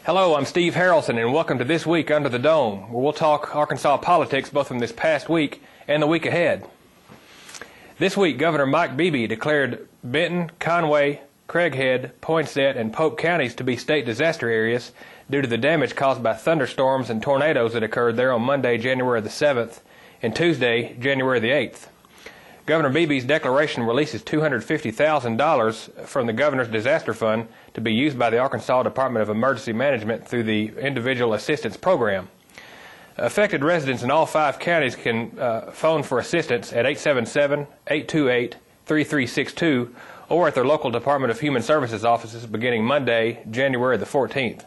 Hello, I'm Steve Harrelson, and welcome to This Week Under the Dome, where we'll talk Arkansas politics both from this past week and the week ahead. This week, Governor Mike Beebe declared Benton, Conway, Craighead, Poinsett, and Pope counties to be state disaster areas due to the damage caused by thunderstorms and tornadoes that occurred there on Monday, January the 7th, and Tuesday, January the 8th. Governor Beebe's declaration releases $250,000 from the Governor's Disaster Fund to be used by the Arkansas Department of Emergency Management through the Individual Assistance Program. Affected residents in all 5 counties can phone for assistance at 877-828-3362 or at their local Department of Human Services offices beginning Monday, January the 14th.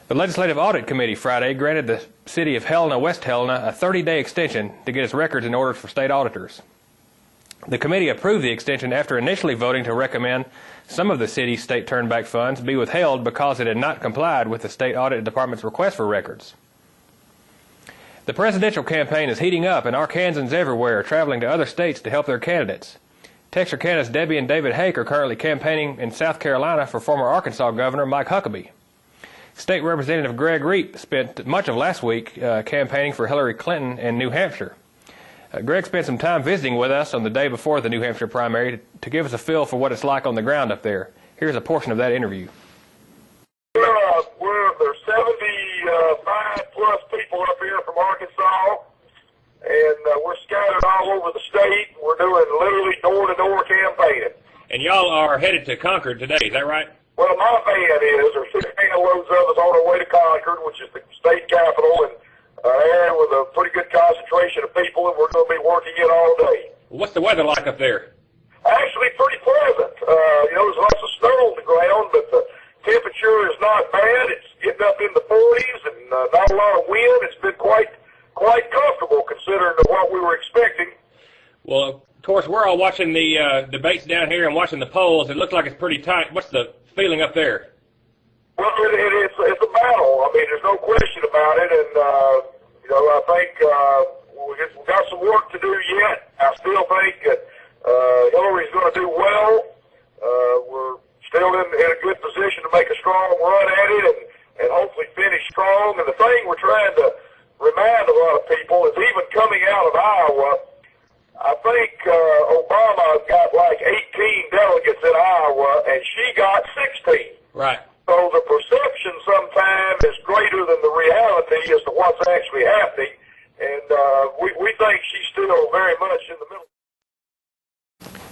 The Legislative Audit Committee Friday granted the City of Helena, West Helena, a 30-day extension to get its records in order for state auditors. The committee approved the extension after initially voting to recommend some of the city's state turnback funds be withheld because it had not complied with the State Audit Department's request for records. The presidential campaign is heating up, and Arkansans everywhere are traveling to other states to help their candidates. Texarkana's Debbie and David Hake are currently campaigning in South Carolina for former Arkansas Governor Mike Huckabee. State Representative Greg Reep spent much of last week campaigning for Hillary Clinton in New Hampshire. Greg spent some time visiting with us on the day before the New Hampshire primary to give us a feel for what it's like on the ground up there. Here's a portion of that interview. There's 75-plus people up here from Arkansas, and we're scattered all over the state. We're doing literally door-to-door campaigning. And y'all are headed to Concord today, is that right? Well, my van is. There's 16 loads of us on our way to Concord, which is the state capital, and with a pretty good concentration of people, and we're going to be working it all day. What's the weather like up there? Actually, pretty pleasant. There's lots of snow on the ground, but the temperature is not bad. It's getting up in the 40s and not a lot of wind. It's been quite comfortable considering what we were expecting. Well, of course, we're all watching the debates down here and watching the polls. It looks like it's pretty tight. What's the feeling up there? Well, it's a battle. I mean, there's no question about it, and I think we've got some work to do yet. I still think that Hillary's going to do well. We're still in a good position to make a strong run at it and hopefully finish strong. And the thing we're trying to remind a lot of people is even coming out of Iowa, I think Obama got like 18 delegates in Iowa, and she got 16. Right. So the perception sometimes is greater than the reality as to what's actually happening, and we think she's still very much in the middle.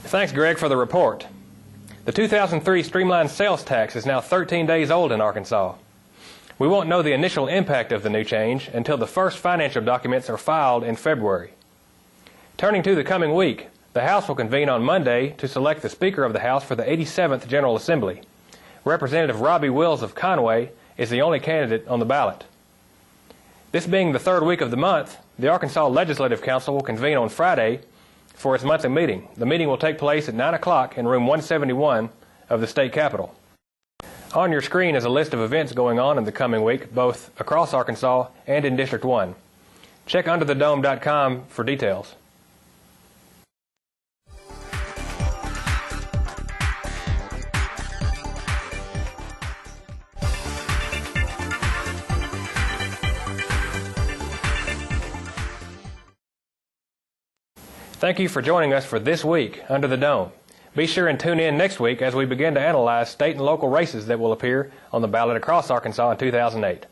Thanks, Greg, for the report. The 2003 streamlined sales tax is now 13 days old in Arkansas. We won't know the initial impact of the new change until the first financial documents are filed in February. Turning to the coming week, the House will convene on Monday to select the Speaker of the House for the 87th General Assembly. Representative Robbie Wills of Conway is the only candidate on the ballot. This being the third week of the month, the Arkansas Legislative Council will convene on Friday for its monthly meeting. The meeting will take place at 9 o'clock in room 171 of the state capitol. On your screen is a list of events going on in the coming week, both across Arkansas and in District 1. Check underthedome.com for details. Thank you for joining us for This Week Under the Dome. Be sure and tune in next week as we begin to analyze state and local races that will appear on the ballot across Arkansas in 2008.